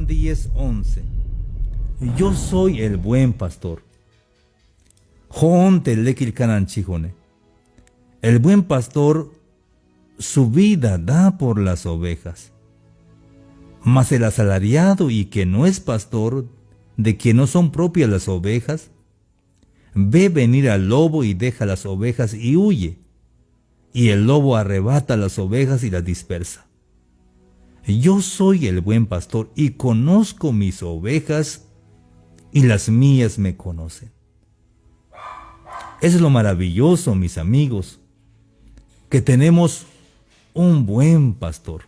Juan 10:11. Yo soy el buen pastor. El buen pastor su vida da por las ovejas. Mas el asalariado y que no es pastor, de quien no son propias las ovejas, ve venir al lobo y deja las ovejas y huye. Y el lobo arrebata las ovejas y las dispersa. Yo soy el buen pastor y conozco mis ovejas y las mías me conocen. Eso es lo maravilloso, mis amigos, que tenemos un buen pastor.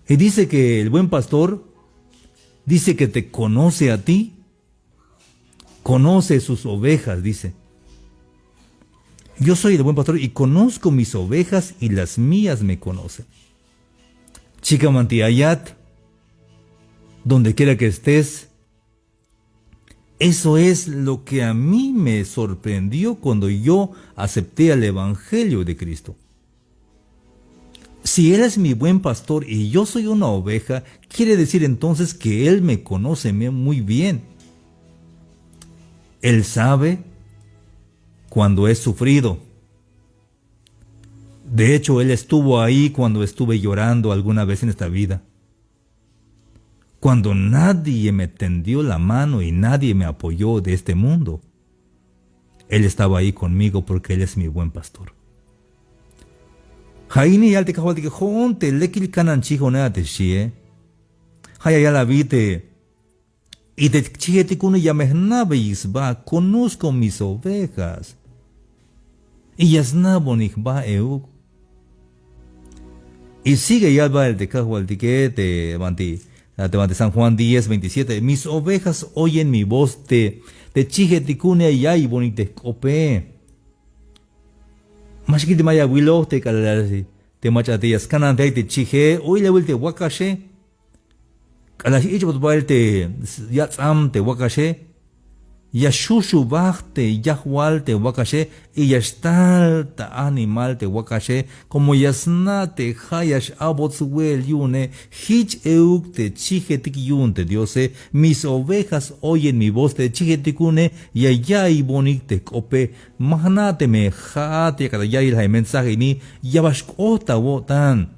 Y dice que el buen pastor dice que te conoce a ti, conoce sus ovejas, dice. Yo soy el buen pastor y conozco mis ovejas y las mías me conocen. Chica Mantiayat, donde quiera que estés, eso es lo que a mí me sorprendió cuando yo acepté el Evangelio de Cristo. Si Él es mi buen pastor y yo soy una oveja, quiere decir entonces que Él me conoce muy bien. Él sabe cuando he sufrido. De hecho, Él estuvo ahí cuando estuve llorando alguna vez en esta vida. Cuando nadie me tendió la mano y nadie me apoyó de este mundo. Él estaba ahí conmigo porque Él es mi buen pastor. Jaini yalte kahualti jonte lekil kanan chijo neate shie. Jaya ya la vite. Y te chiete kuno yamehnabe isba, conozco mis ovejas. Y yasnabo nihba euk. Y sigue ya va el de kahualti que te manti San Juan 10:27. Mis ovejas oyen mi voz, te chihete kuno ya y bonite cope. Mashkiti maya wilo te kalalasi te machatillas kanan te chije hoy le vuelte wakashe kalashi ichbot balte yatsam te wakashe yashushu bajte yahwalte wakashe y yashtalta animal te wakashe como yasnate hayash abotswel yune hich euk te chije tikyunte diose mis ovejas oyen mi voz te chije tikune yayay bonik te kope mahnate me jate kada yayil hay mensaje ni yabashkota wotan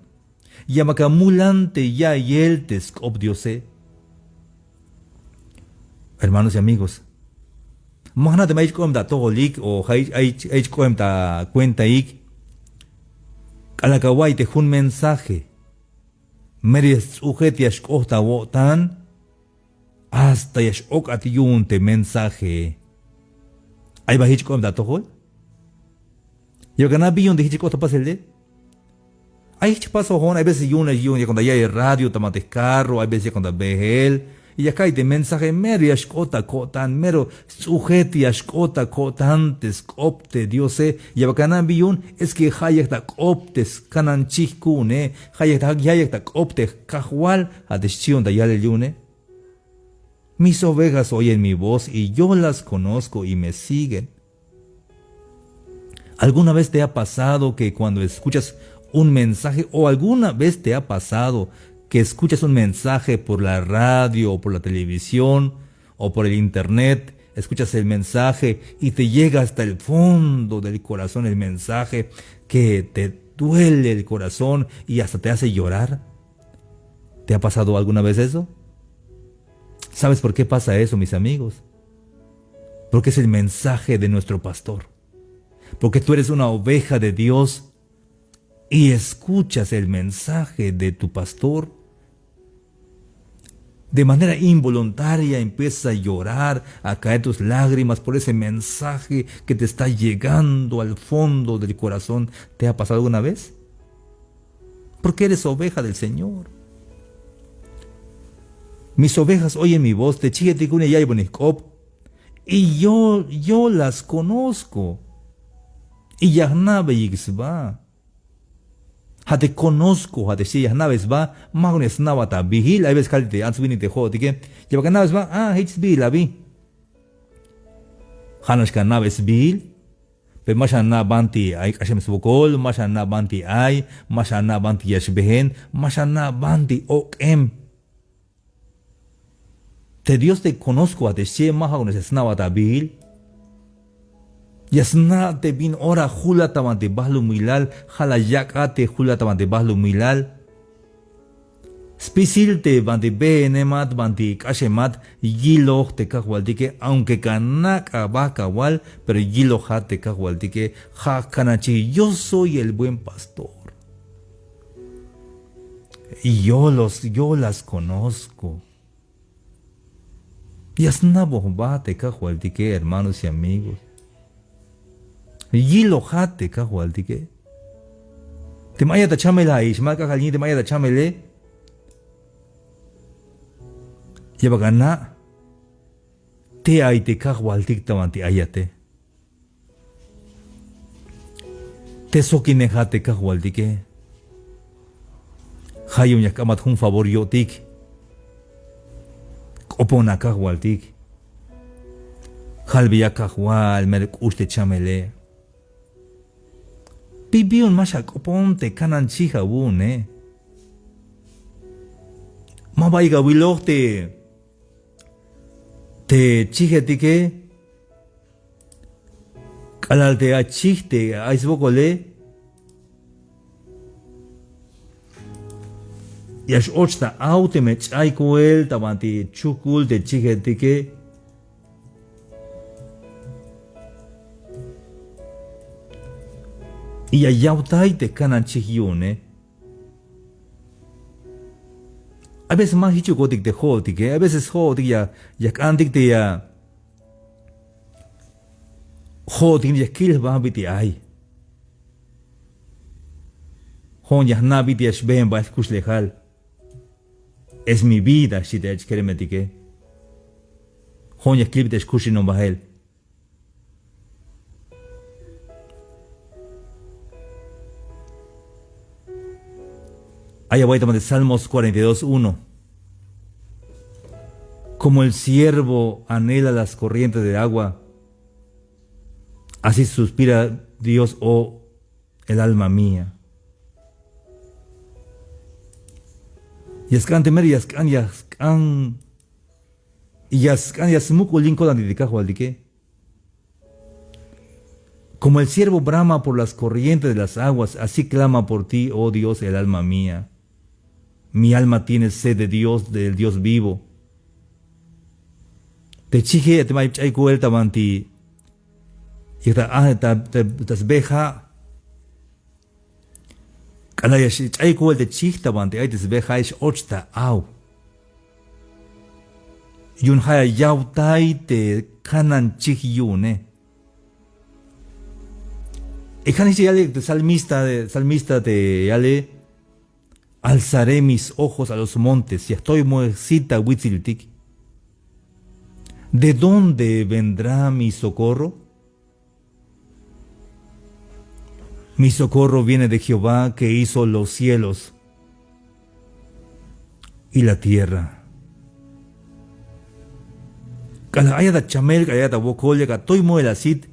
yamakamulante yayel te skop diose. Hermanos y amigos, mahnate me ichkom da togolik o ichkom da cuenta ik alakawai te un mensaje meres ujet yashkota wotan hasta yashok atiyun te mensaje ay ba ichkom da togol yo gana billon de ichkota paselde ay paso hon hay veces yun cuando hay radio tamates carro hay veces cuando behel y acá hay de mensaje mero yashkota kotan mero sujeti yashkota kotantes opte diose y abacanan biyun es que hayak tak optes kanan chikune hayak tak opte kahual adestion da yale yune. Mis ovejas oyen mi voz y yo las conozco y me siguen. ¿Alguna vez te ha pasado que cuando escuchas un mensaje o alguna vez te ha pasado que escuchas un mensaje por la radio o por la televisión o por el internet, escuchas el mensaje y te llega hasta el fondo del corazón el mensaje que te duele el corazón y hasta te hace llorar? ¿Te ha pasado alguna vez eso? ¿Sabes por qué pasa eso, mis amigos? Porque es el mensaje de nuestro pastor. Porque tú eres una oveja de Dios y escuchas el mensaje de tu pastor. De manera involuntaria empiezas a llorar, a caer tus lágrimas por ese mensaje que te está llegando al fondo del corazón. ¿Te ha pasado alguna vez? Porque eres oveja del Señor. Mis ovejas oyen mi voz, y yo las conozco. Y Yahnabe Yixba. Hate conozco, hate si Yahnabe va, Magnes Navata, Vigil, hay veces que Answini te jode, que Yahnabe va, HB la vi. Hanashka Naves Vigil, pero Mashana Banti, hay Hashem Subokol, Mashana Banti ay, Mashana Banti Yashbehen, Mashana Banti Okem. Te Dios te conozco a te shema ha unes snava tabil. Yasna te bin ora hula tamante bahlu milal, hala yakate hula tamante bahlu milal. Spicilte bante benemat bante kashemat yilo te kahwaldike, aunque kanaka bakawal, pero yilo ha te kahwaldike, ha kanachi, yo soy el buen pastor. Y yo las conozco. Yasnabo ba te kahwaldike, hermanos y amigos. Yilo ha te kahwaldike. Te maya ta chamela ishma kahalni te maya ta chamele. Yabagana te ay te kahwaltik tamanti ayate. Te sokineja te kahwaldike. Hayum yakamat un favor yotik. Opona kahwaltik. Halbiya kahwal merk uste chamele. Pibion mashak opon te kanan chiha wune. Mabaiga wilote. Te chigetike kalalte a chiste a isbokole yash ochta aute me chaikuel tamanti chukul te chigetike y ya yautai te kanan chihyune. A veces más hicho gotik de hotik, a veces hotik ya kantik de ya hotik ya kills va biti ay. Hon ya na biti ashben ba escuch lejal. Es mi vida si te echkeremetike. Hon ya clip de escuch no bahel. Allá voy a tomar de Salmos 42:1. Como el ciervo anhela las corrientes de agua, así suspira Dios, oh el alma mía. Yaskan temer yaskan yasmuko linkolan didikajo aldike. Como el ciervo brama por las corrientes de las aguas, así clama por ti, oh Dios, el alma mía. Mi alma tiene sed de Dios, del Dios vivo. Te chije te mai chai kuel tamanti. Tas beja. Kana ya chai kuel te chih tamanti ai tas beja is ochta au. Yun haya yautai te kanan chih yune. Ejaniche yale salmista te yale. Alzaré mis ojos a los montes y estoy muecita huitziltik. ¿De dónde vendrá mi socorro? Mi socorro viene de Jehová que hizo los cielos y la tierra. Kala ayada chamel ayada bokolya ka toy mo elasit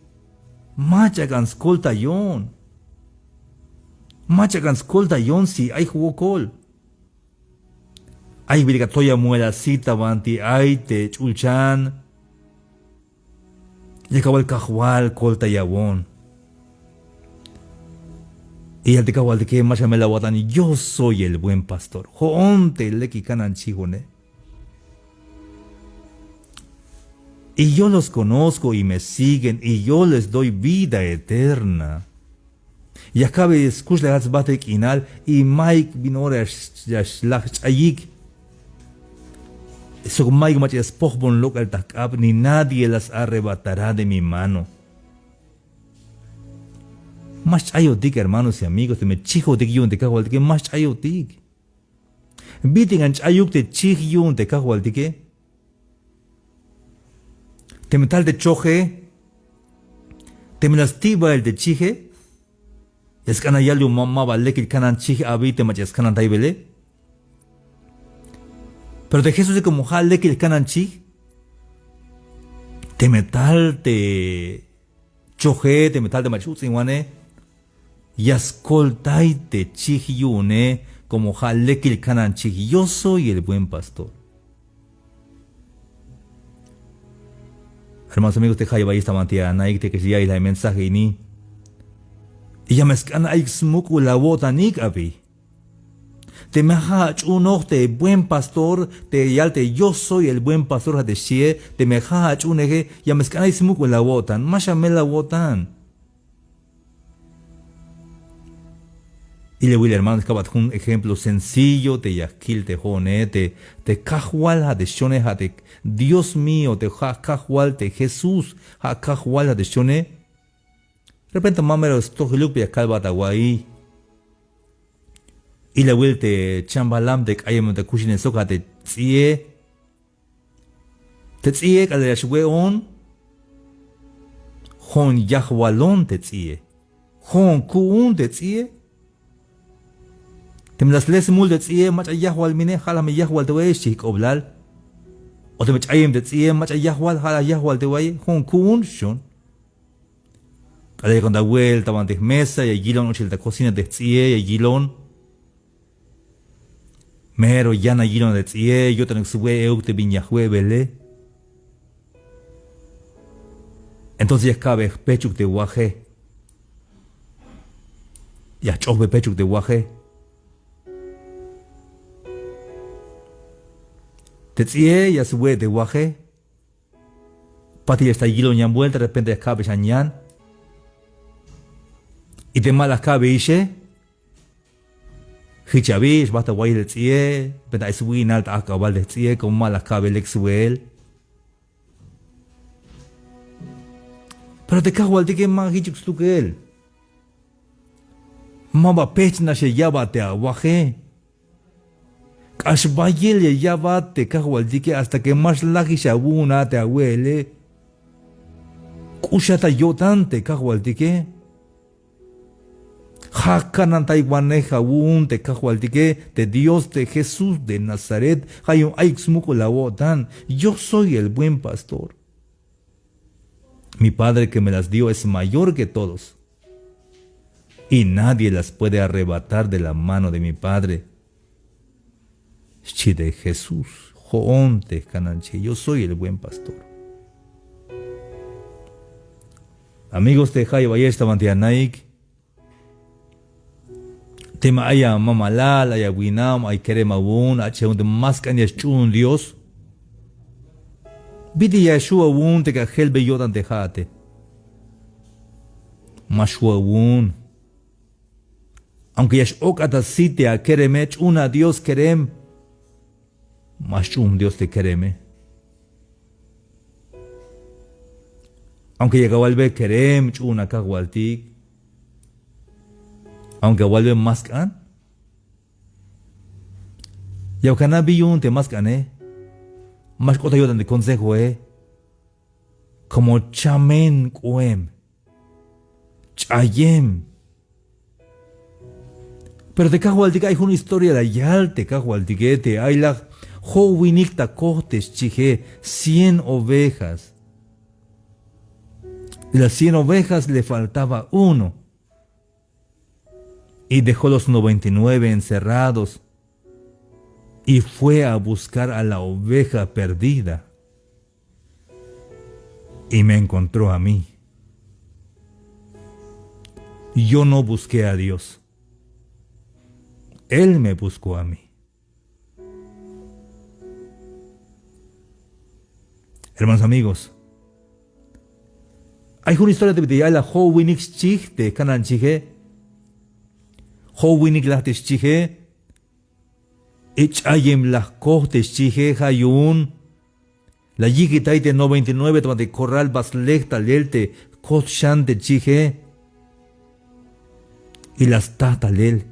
machagan skolta yon. Machagan skolta yon si ay huokol. Ay bilga toya muela sita banti ay te chulchan. Yakawal kahwal kolta yawon. Y al tekawal de que machamela watan, yo soy el buen pastor. Joonte leki kanan chihone. Y yo los conozco y me siguen y yo les doy vida eterna. Y acabe escuch le batek inal y Mike binore yashlach ayik. So Mike mach espochbon local takab ni nadie las arrebatará de mi mano. Mas ayotik, hermanos y amigos, te me chijo de yun te kawal que mas ayotik. Biting an ayuk te chih yun te kawal que te metal de choje, te me lastiba el de chije. Es que anayal mamá vale que canan chih habite machas canan taibele. Pero de Jesús de como jale que el canan chih. Te metal te choje, te metal de machuz iguane. Y ascoltai te chih yune como jale que el canan chih. Yo soy el buen pastor. Hermanos amigos, te jaya esta mantia, naik te que ya el mensaje ni. Y ya me escana aik smuku la bota nik api. Te me ha uno te buen pastor, te yalte yo soy el buen pastor de shie, te me ha unege, ya me escana smuku la botan, mashame la botan. Y le voy a hermanos que un ejemplo sencillo te yakil te jone te cajual ha de shone ha de Dios mío te cajual te Jesús ha cajual ha de shone. De repente mamero esto hiluk ya calva taguai. Y le voy te chambalam de kayem te kushine soka te tsie que le shwe on hon yahwalon te tsie hon kuun te tsie. Te me las les mul de tsie mach yahwal mine hala me yahwal te wey shik oblal. O te me chayem de tsie mach yahwal hala yahwal te wey hon kuun shon. Kale con da vuelta antes mesa y gilon ochil ta cocina de tsie y gilon. Mero yana gilon de tsie yo te sube euk te viñahue bele. Entonces ya cabe pechuk de guaje. Ya chobe pechuk de guaje. Te tsie ya sube de guaje. Pati está gilon ya vuelta de repente ya cabe yanyan. Y te malas cabe ishe. Hichabish basta guay de tsie. Penta es win alta acabal de tsie con malas cabe el exuel. Pero te cago al que más hichuk tu que él. Mamba pech na se yaba te aguaje. Ashbayel ya yaba te cago al que hasta que más lagi se abuna te abuele. Kushata yo tante cago al que. Hakanan taiwaneja un te cajualtique de Dios de Jesús de Nazaret. Hayon aixmuko la wotan. Yo soy el buen pastor. Mi padre que me las dio es mayor que todos. Y nadie las puede arrebatar de la mano de mi padre. Chi de Jesús. Joonte cananche. Yo soy el buen pastor. Amigos de Jai Ballesta Mantianaik. Tema aya mamalal, aya winam, ay keremawun, ache un de más cañas chun Dios. Vidi Yeshua un te cajel beyotan tejate. Mashua un. Aunque Yeshua katasite a keremech una Dios kerem. Mashum Dios te kereme. Aunque llegaba al be kerem chuna kagualtik. Aunque vuelve más can. Y aunque no vi un te más cané. Más cosa yo de consejo como chamen cuem. Chayem. Pero te cago al hay una historia de yal te cago al tiguete. Hay la jovinicta cortes chije 100 ovejas. De las 100 ovejas le faltaba uno. Y dejó los 99 encerrados y fue a buscar a la oveja perdida. Y me encontró a mí. Yo no busqué a Dios. Él me buscó a mí. Hermanos amigos, hay una historia de la Howinix Chig de Canan Chige. Howinik las chije, ayem las cortes chije, hayun, la yigitaite 99, tomate corral baslecta lelte, cochante chije, y las tata lel.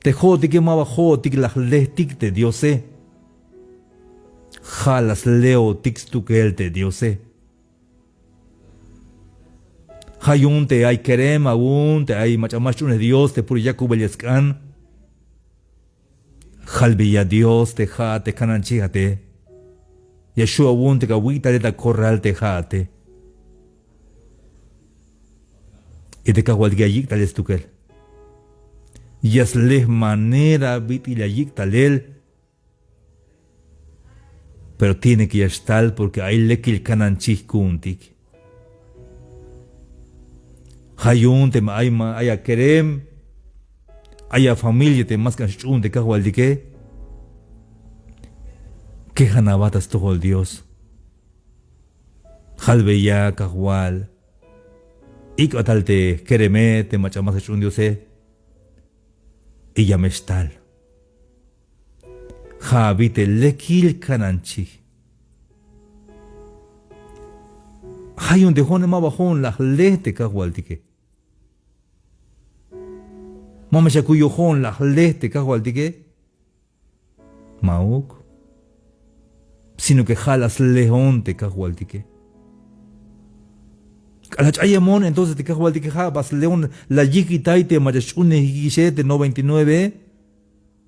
Te joti que maba jotik las letik de diose, jalas leo tixtukel de diose. Hayun te hay kerem aún, te hay machamachun de Dios, te puri yaku bellescan. Jalbilla Dios te jate cananchíjate. Yeshua aún te cahuita de ta corral te jate. Y te cahualguia yik tales tukel. Yasleh manera bit y la yik talel. pero tiene que estar porque hay lekil kananchik kuntik. Hayun te ayma aya kerem, aya familia te más kanchun te kahwaldike. Que hanabatas todo el Dios. Halbeya kahwal. Ik atalte kereme te machamas chun diose. Y yamestal. Habite lekil kananchi. Hayun de hone mabahon la lete kahwaldike. Mama shakuyo hon la lete kahwaldike. Mauk. Sino que jalas león te kahwaldike. Kalachayamon entonces te kahwaldike jabas león la yikitaite machachune higishete 99.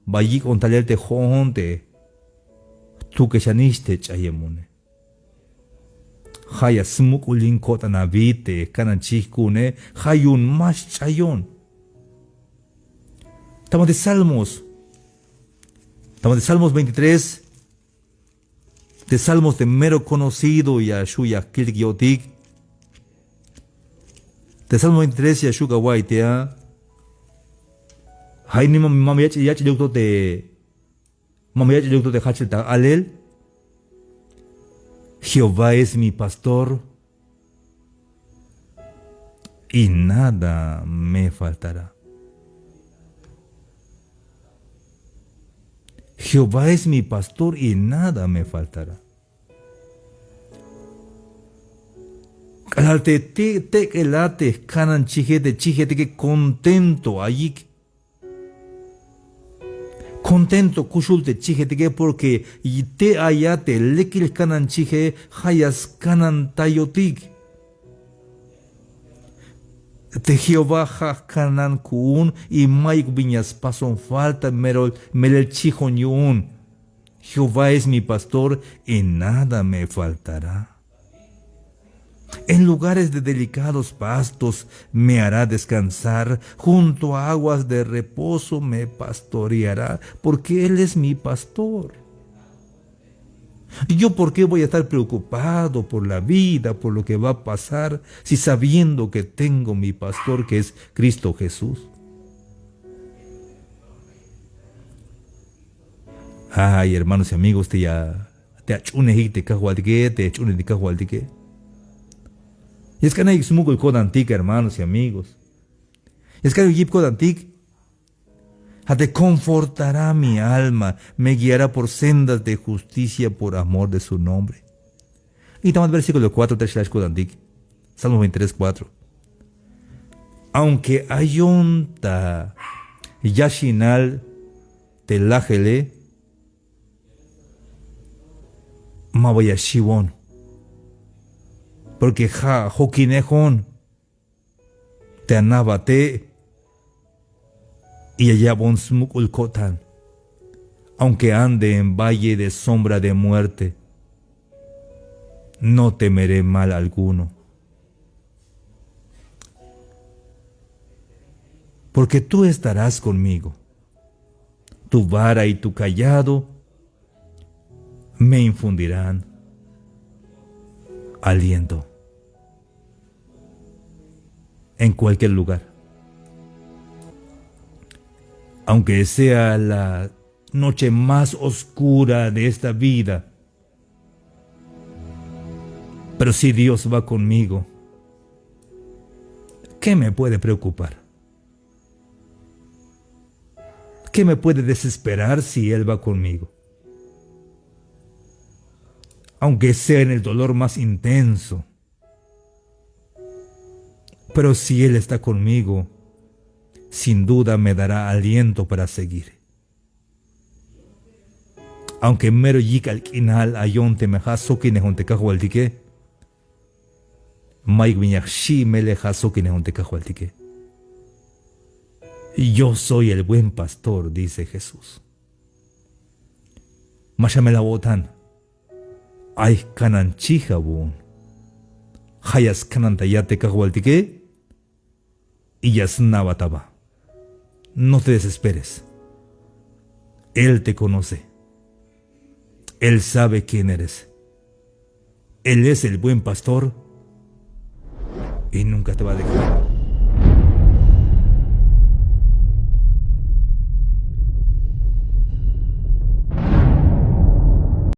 Bayik on talerte honte. Tu que shaniste chayamone. Haya smuk ulin kota navite kananchikune hayun más chayon. Estamos de Salmos 23. De Salmos de mero conocido Yashuya Kilgiotik. De Salmos 23 Yashuga Waitea. Haini mamayachi yachi yukto de Hachilta Alel. Jehová es mi pastor y nada me faltará. Jehová es mi pastor y nada me faltará. Kalalte te kelate kanan chijete que contento allí. Contento kushulte chijete que porque te ayate lekil kanan chije hayas kanan tayotik. Te Jehová ha kanan kuun y maik viñas pason falta melel chihon yun. Jehová es mi pastor y nada me faltará. En lugares de delicados pastos me hará descansar, junto a aguas de reposo me pastoreará, porque Él es mi pastor. ¿Y yo por qué voy a estar preocupado por la vida, por lo que va a pasar, si sabiendo que tengo mi pastor que es Cristo Jesús? Ay, hermanos y amigos, te achunejite cajualtique, te achunejite cajualtique. Y es que no hay smuco el codantic, hermanos y amigos. Y es que hay codantic. Te confortará mi alma, me guiará por sendas de justicia por amor de su nombre. Y también versículo 4, Salmo 23, 4. Aunque ayonta yashinal telajele, mawayashivon. Porque joquinejon te anabate. Y allá bonsmukul kotan, aunque ande en valle de sombra de muerte, no temeré mal alguno. Porque tú estarás conmigo, tu vara y tu cayado me infundirán aliento. En cualquier lugar. Aunque sea la noche más oscura de esta vida, pero si Dios va conmigo, ¿qué me puede preocupar? ¿Qué me puede desesperar si Él va conmigo? Aunque sea en el dolor más intenso, pero si Él está conmigo, sin duda me dará aliento para seguir. Aunque mero yik al kinal ayonte me hasoki nehonte kahualtike, maik viñak shi mele hasoki nehonte kahualtike. Yo soy el buen pastor, dice Jesús. Mashame la botan. Ay kanan chihabun. Hayas kanan tayate kahualtike. Y yasnabataba. No te desesperes. Él te conoce. Él sabe quién eres. Él es el buen pastor y nunca te va a dejar.